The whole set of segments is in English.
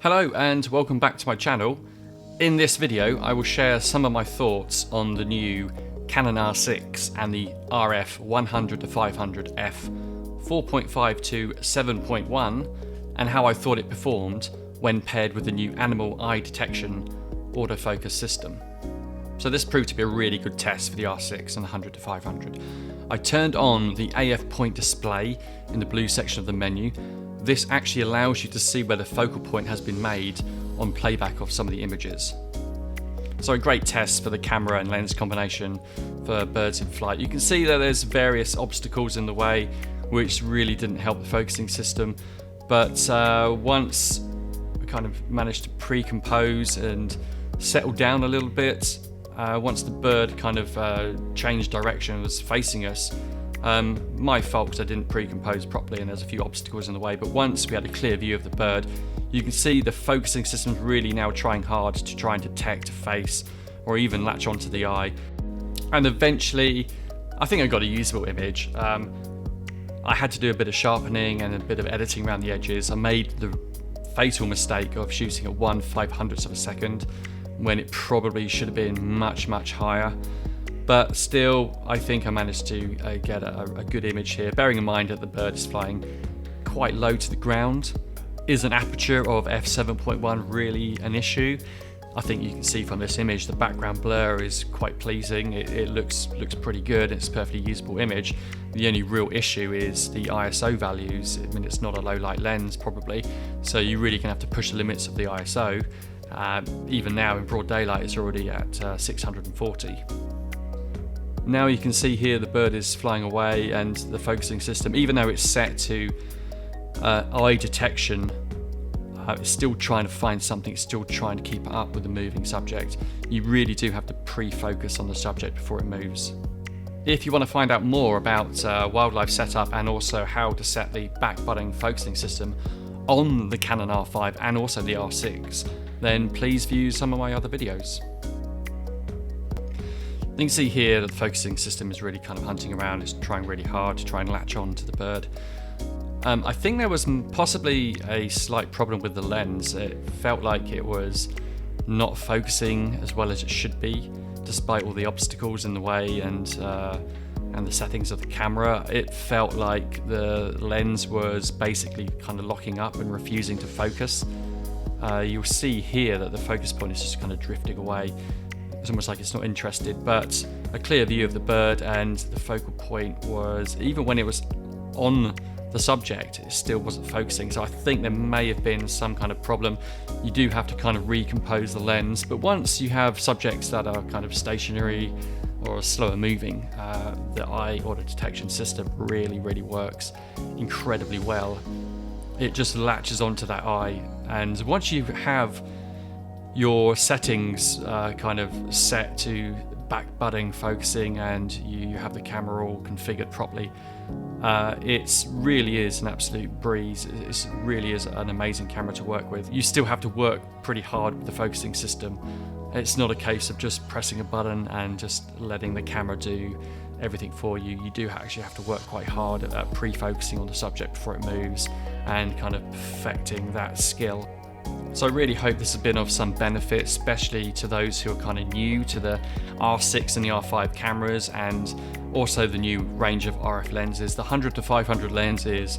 Hello and welcome back to my channel. In this video I will share some of my thoughts on the new Canon R6 and the RF 100-500 f 4.5 to 7.1 and how I thought it performed when paired with the new animal eye detection autofocus system. So this proved to be a really good test for the R6 and the 100-500. I turned on the AF point display in the blue section of the menu. This actually allows you to see where the focal point has been made on playback of some of the images. So a great test for the camera and lens combination for birds in flight. You can see that there's various obstacles in the way which really didn't help the focusing system, but once we kind of managed to pre-compose and settle down a little bit, once the bird kind of changed direction and was facing us, my fault because I didn't pre-compose properly and there's a few obstacles in the way, but once we had a clear view of the bird, you can see the focusing system's really now trying hard to try and detect a face or even latch onto the eye. And eventually, I think I got a usable image. I had to do a bit of sharpening and a bit of editing around the edges. I made the fatal mistake of shooting at 1/500th of a second when it probably should have been much higher. But still, I think I managed to get a good image here, bearing in mind that the bird is flying quite low to the ground. Is an aperture of f7.1 really an issue? I think you can see from this image the background blur is quite pleasing. It looks pretty good. It's a perfectly usable image. The only real issue is the ISO values. I mean, it's not a low light lens probably, so you really can have to push the limits of the ISO. Even now in broad daylight it's already at 640. Now you can see here the bird is flying away and the focusing system, even though it's set to eye detection, it's still trying to find something, it's still trying to keep up with the moving subject. You really do have to pre-focus on the subject before it moves. If you want to find out more about wildlife setup and also how to set the back butting focusing system on the Canon R5 and also the R6, then please view some of my other videos. You can see here that the focusing system is really kind of hunting around. It's trying really hard to try and latch on to the bird. I think there was possibly a slight problem with the lens. It felt like it was not focusing as well as it should be, despite all the obstacles in the way and the settings of the camera. It felt like the lens was basically kind of locking up and refusing to focus. You'll see here that the focus point is just kind of drifting away. It's almost like it's not interested, but a clear view of the bird and the focal point was, even when it was on the subject, it still wasn't focusing. So I think there may have been some kind of problem. You do have to kind of recompose the lens, but once you have subjects that are kind of stationary or slower moving, the eye auto detection system really works incredibly well. It just latches onto that eye, and once you have your settings kind of set to back butting focusing and you have the camera all configured properly, it really is an absolute breeze. It really is an amazing camera to work with. You still have to work pretty hard with the focusing system. It's not a case of just pressing a button and just letting the camera do everything for you. You do actually have to work quite hard at pre-focusing on the subject before it moves and kind of perfecting that skill. So I really hope this has been of some benefit, especially to those who are kind of new to the R6 and the R5 cameras, and also the new range of RF lenses. The 100-500 lens it's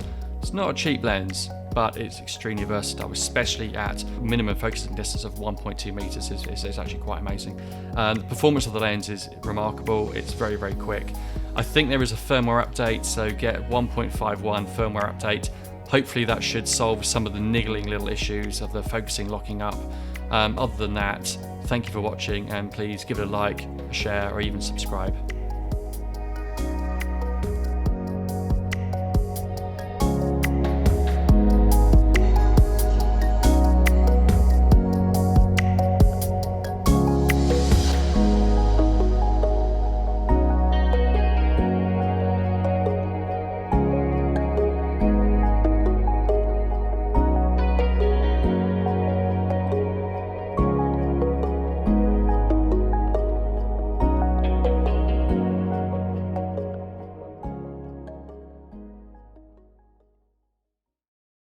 not a cheap lens, but it's extremely versatile, especially at minimum focusing distance of 1.2 meters is actually quite amazing. The performance of the lens is remarkable. It's very quick. I think there is a firmware update, so get 1.51 firmware update. Hopefully that should solve some of the niggling little issues of the focusing locking up. Other than that, thank you for watching, and please give it a like, a share, or even subscribe.